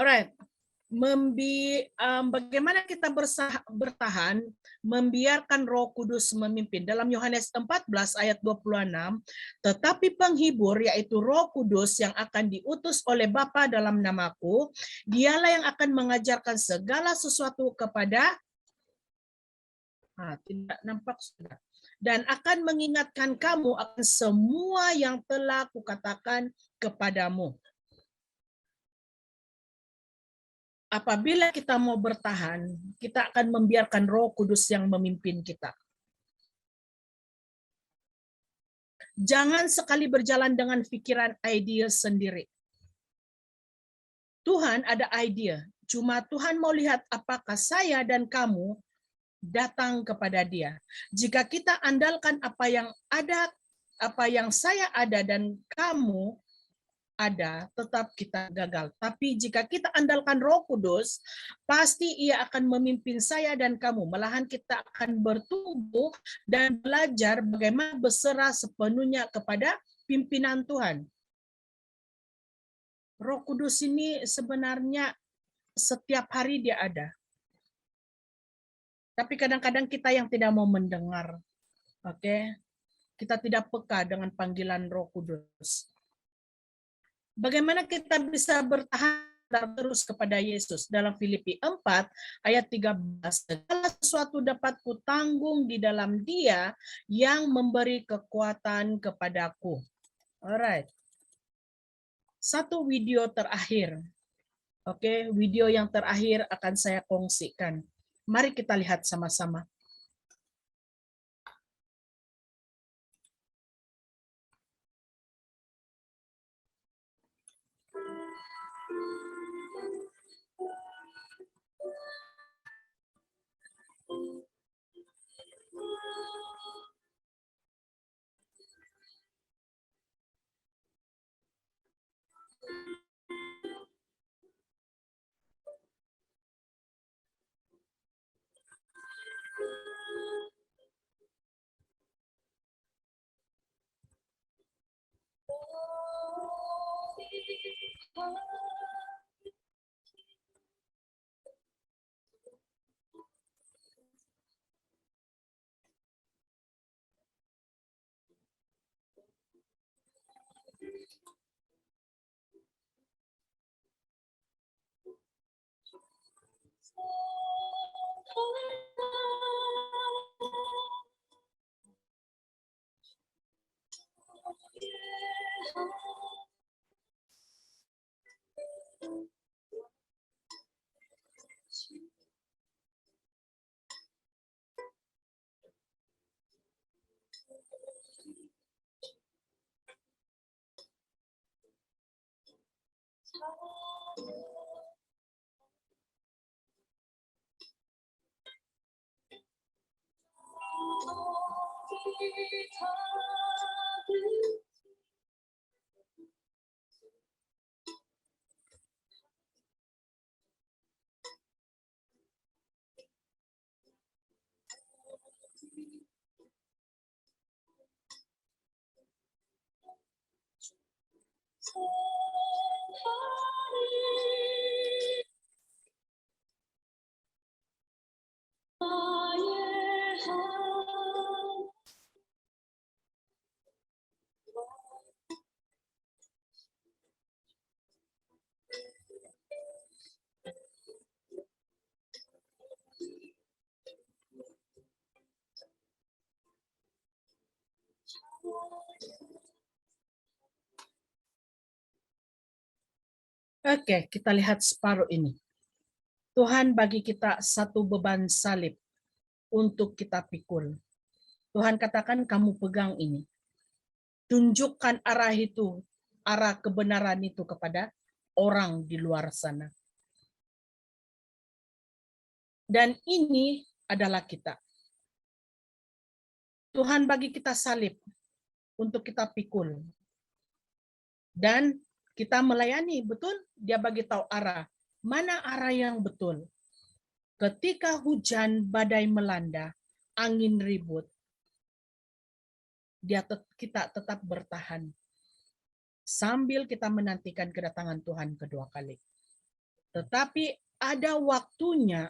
Alright. Bagaimana kita bertahan membiarkan Roh Kudus memimpin. Dalam Yohanes 14 ayat 26, tetapi penghibur yaitu Roh Kudus yang akan diutus oleh Bapa dalam namaku, dialah yang akan mengajarkan segala sesuatu kepada tidak nampak sudah. Dan akan mengingatkan kamu akan semua yang telah kukatakan kepadamu. Apabila kita mau bertahan, kita akan membiarkan Roh Kudus yang memimpin kita. Jangan sekali berjalan dengan pikiran ide sendiri. Tuhan ada ide, cuma Tuhan mau lihat apakah saya dan kamu datang kepada Dia. Jika kita andalkan apa yang saya ada dan kamu ada, tetap kita gagal. Tapi jika kita andalkan Roh Kudus, pasti Ia akan memimpin saya dan kamu. Malahan kita akan bertumbuh dan belajar bagaimana berserah sepenuhnya kepada pimpinan Tuhan. Roh Kudus ini sebenarnya setiap hari Dia ada. Tapi kadang-kadang kita yang tidak mau mendengar. Oke? Kita tidak peka dengan panggilan Roh Kudus. Bagaimana kita bisa bertahan terus kepada Yesus? Dalam Filipi 4 ayat 13, segala sesuatu dapat kutanggung di dalam Dia yang memberi kekuatan kepadaku. Alright. Satu video terakhir. Oke, video yang terakhir akan saya kongsikan. Mari kita lihat sama-sama. Oke, kita lihat separuh ini. Tuhan bagi kita satu beban salib untuk kita pikul. Tuhan katakan kamu pegang ini. Tunjukkan arah itu, arah kebenaran itu kepada orang di luar sana. Dan ini adalah kita. Tuhan bagi kita salib untuk kita pikul. Dan kita melayani, betul? Dia bagi tahu arah. Mana arah yang betul? Ketika hujan badai melanda, angin ribut, kita tetap bertahan. Sambil kita menantikan kedatangan Tuhan kedua kali. Tetapi ada waktunya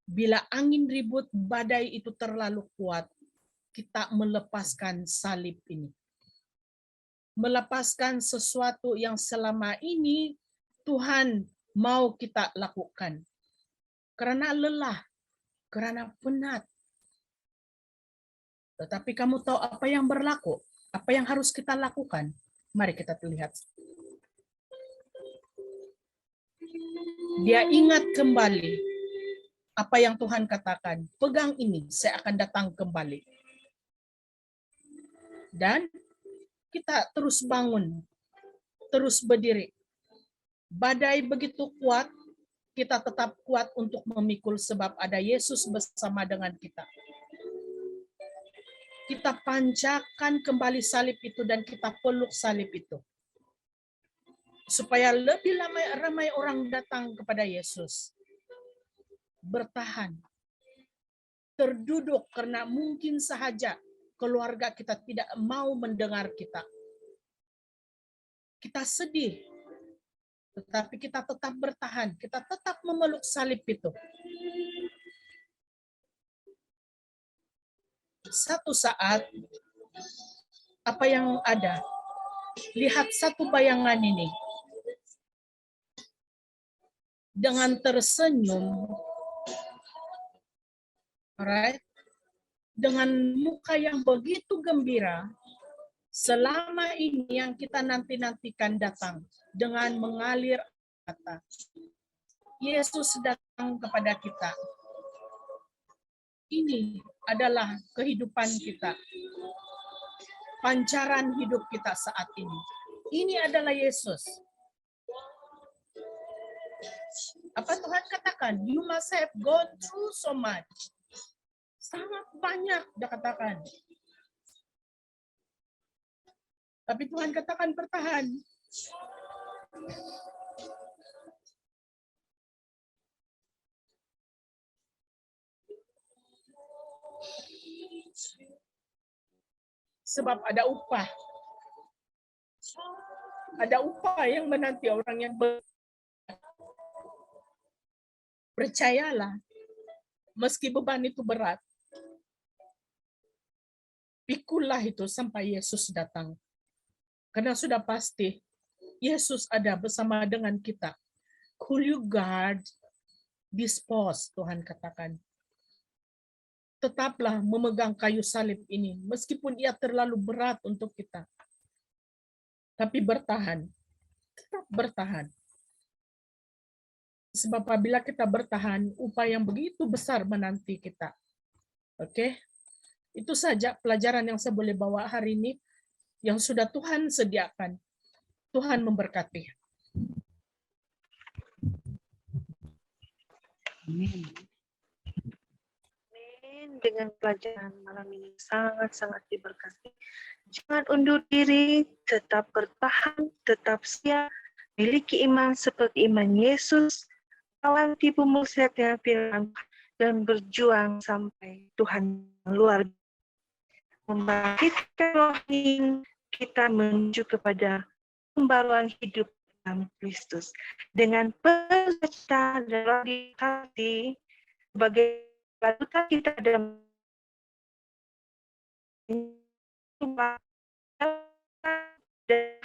bila angin ribut badai itu terlalu kuat, kita melepaskan salib ini. Melepaskan sesuatu yang selama ini Tuhan mau kita lakukan. Karena lelah, karena penat. Tetapi kamu tahu apa yang berlaku? Apa yang harus kita lakukan? Mari kita lihat. Dia ingat kembali apa yang Tuhan katakan. Pegang ini, saya akan datang kembali. Dan kita terus bangun, terus berdiri. Badai begitu kuat, kita tetap kuat untuk memikul sebab ada Yesus bersama dengan kita. Kita panjatkan kembali salib itu dan kita peluk salib itu. Supaya lebih ramai orang datang kepada Yesus. Bertahan. Terduduk karena mungkin saja keluarga kita tidak mau mendengar kita. Kita sedih. Tetapi kita tetap bertahan. Kita tetap memeluk salib itu. Satu saat, apa yang ada? Lihat satu bayangan ini. Dengan tersenyum, alright, dengan muka yang begitu gembira, selama ini yang kita nanti-nantikan datang dengan mengalir mata. Yesus datang kepada kita. Ini adalah kehidupan kita. Pancaran hidup kita saat ini. Ini adalah Yesus. Apa Tuhan katakan? You must have gone through so much. Sangat banyak dia katakan. Tapi Tuhan katakan bertahan. Sebab ada upah. Ada upah yang menanti orang yang percayalah. Meski beban itu berat. Pikulah itu sampai Yesus datang. Karena sudah pasti Yesus ada bersama dengan kita. Could you guard this post, Tuhan katakan. Tetaplah memegang kayu salib ini, meskipun ia terlalu berat untuk kita. Tapi bertahan, tetap bertahan. Sebab apabila kita bertahan, upah yang begitu besar menanti kita. Oke? Itu saja pelajaran yang saya boleh bawa hari ini, yang sudah Tuhan sediakan. Tuhan memberkati. Amin. Dengan pelajaran malam ini sangat-sangat diberkati. Jangan undur diri, tetap bertahan, tetap siap, miliki iman seperti iman Yesus, lawan tipu muslihat dengan firman dan berjuang sampai Tuhan luar biasa membangkitkan rohani kita menuju kepada pembaruan hidup dalam Kristus dengan pencipta dan dikasih sebagai lakukan kita dalam dan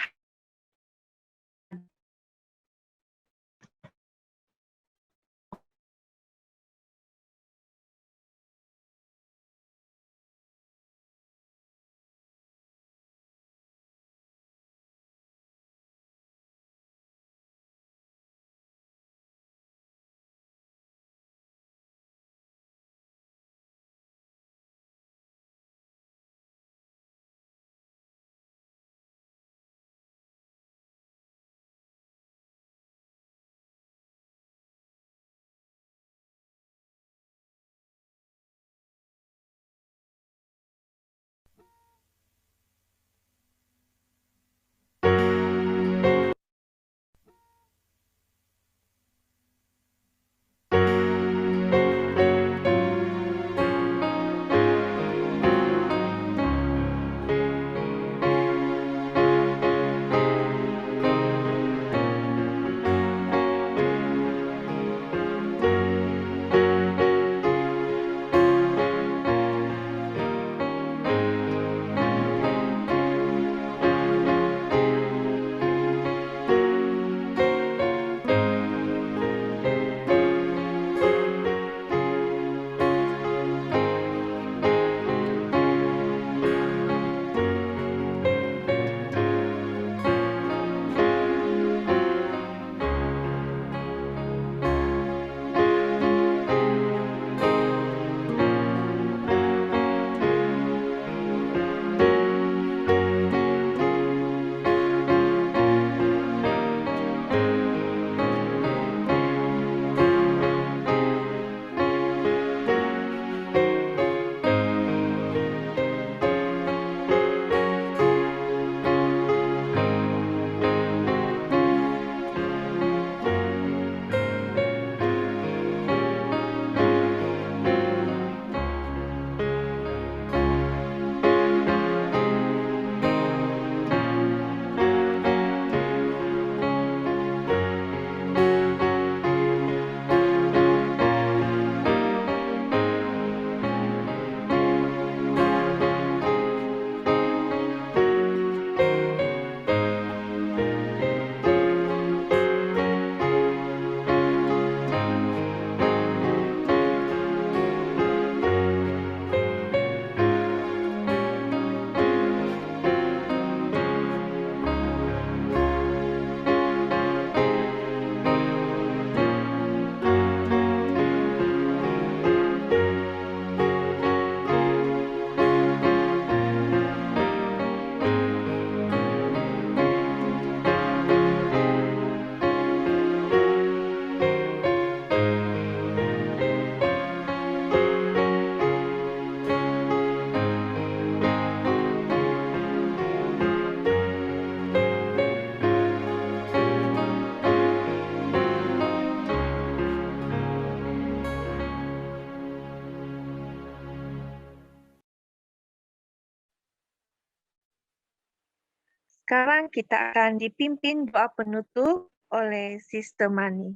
sekarang kita akan dipimpin doa penutup oleh Sister Mani.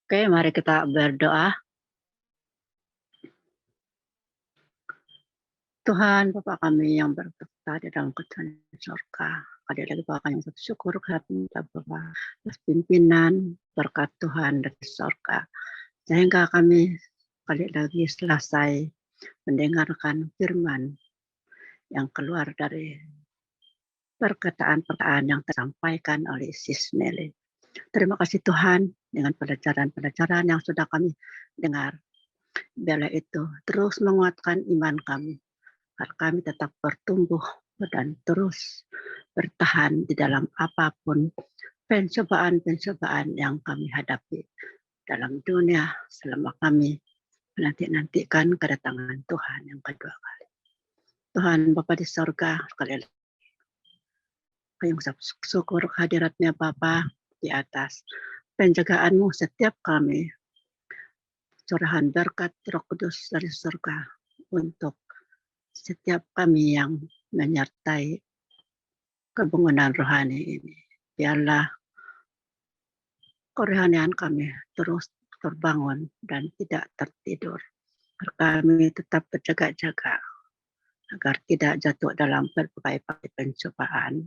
Oke, mari kita berdoa. Tuhan, Bapa kami yang bertekta di dalam kerajaan surga. Kali lagi Bapa kami bersyukur karena Bapa atas pimpinan berkat Tuhan dari surga. Sehingga kami kali lagi selesai mendengarkan firman yang keluar dari perkataan-perkataan yang disampaikan oleh Sis Nelly. Terima kasih Tuhan dengan pelajaran-pelajaran yang sudah kami dengar. Biarlah itu terus menguatkan iman kami, agar kami tetap bertumbuh dan terus bertahan di dalam apapun pencobaan-pencobaan yang kami hadapi dalam dunia selama kami menanti-nantikan kedatangan Tuhan yang kedua kali. Tuhan Bapa di surga, sekali lagi kami mengucap syukur hadiratnya Bapa di atas penjagaanmu setiap kami, curahan berkat Roh Kudus dari surga untuk setiap kami yang menyertai kebangunan rohani ini. Biarlah kerohanian kami terus terbangun dan tidak tertidur. Agar kami tetap berjaga-jaga agar tidak jatuh dalam berbagai pencobaan.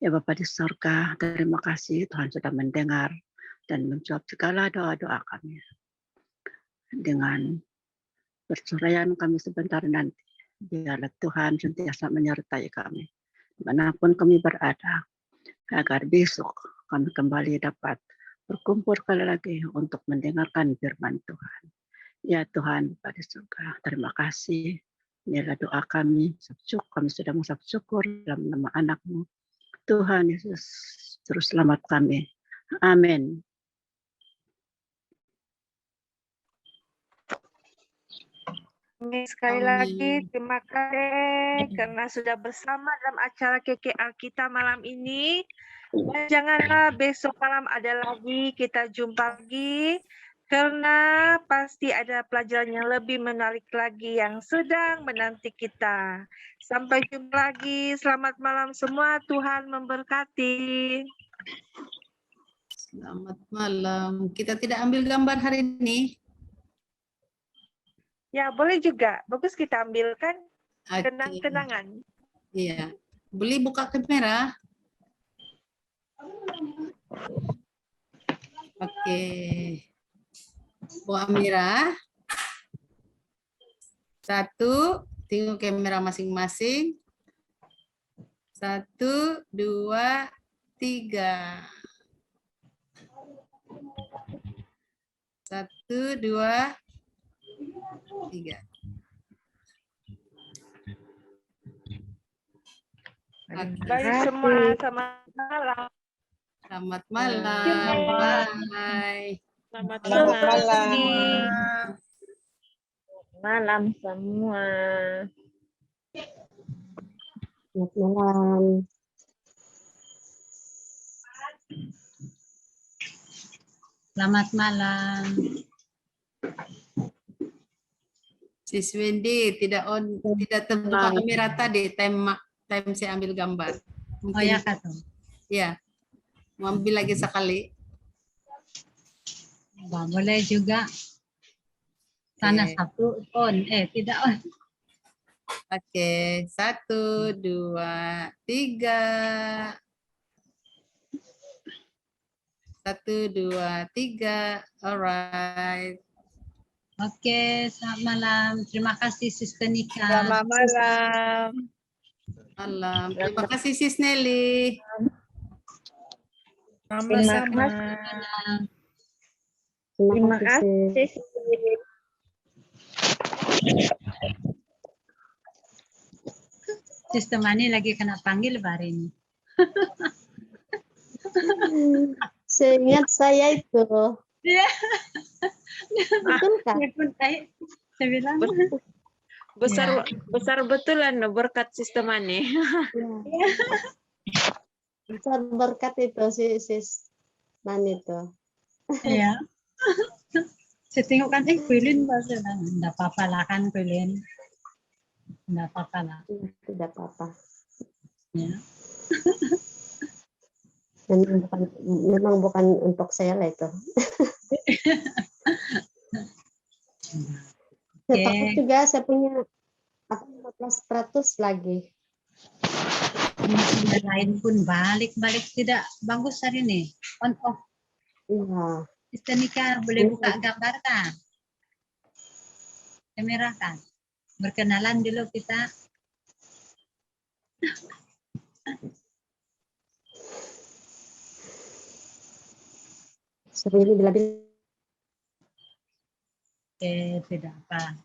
Ya Bapa di surga, terima kasih Tuhan sudah mendengar dan menjawab segala doa-doa kami. Dengan perceraian kami sebentar nanti, biarlah Tuhan sentiasa menyertai kami, dimanapun kami berada, agar besok kami kembali dapat berkumpul sekali lagi untuk mendengarkan firman Tuhan. Ya Tuhan, Bapa di surga, terima kasih. Inilah doa kami, kami sudah mengucap syukur dalam nama anak-Mu, Tuhan Yesus, terus selamat kami. Amin. Sekali lagi terima kasih karena sudah bersama dalam acara KKR kita malam ini. Dan janganlah besok malam ada lagi, kita jumpa lagi. Karena pasti ada pelajaran yang lebih menarik lagi yang sedang menanti kita. Sampai jumpa lagi. Selamat malam semua. Tuhan memberkati. Selamat malam. Kita tidak ambil gambar hari ini. Ya, boleh juga. Bagus kita ambilkan Oke. kenang-kenangan. Iya. Boleh buka kamera? Oke. Bu Amira. 1, tengok kamera masing-masing. 1, 2, 3. 1, 2, 3. Baik semua, selamat malam. Selamat malam. Bye. Selamat Malam semua. Selamat malam. Selamat malam. Sis Wendy tidak terbuka kamera tadi time saya ambil gambar. Oh ya Kak. Ya. Mau ambil lagi sekali. Boleh juga. Sana Oke. satu on, tidak on. Oke, 1, 2, 3. 1, 2, 3. Alright. Oke, selamat malam. Terima kasih Sister Nika. Selamat malam. Malam. Terima kasih Sis Nelly. Sama-sama. Terima kasih. Sister Mani lagi kena panggil hari ini. Seingat saya itu. Iya. Betul kan? Saya bilang. Besar betulan loh berkat sistem aneh. Besar berkat itu sis Nani itu. Iya. Saya tengok kan, Quilin bahasa enggak apa-apa lah kan Quilin. Enggak apa-apa lah. Tidak apa-apa. Ya. Memang bukan untuk saya lah itu. Oke. Takut juga saya punya 15% lagi. Yang lain pun balik tidak bagus hari ini. On off. Iya. Sister Nika boleh buka gambar kan? Kamera kan? Berkenalan dulu kita. Sering bila-bila. Oke, tidak apa.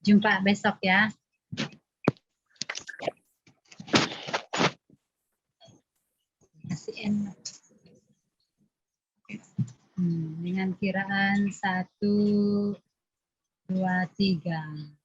Jumpa besok ya. Kasih enak. Dengan kiraan 1, 2, 3.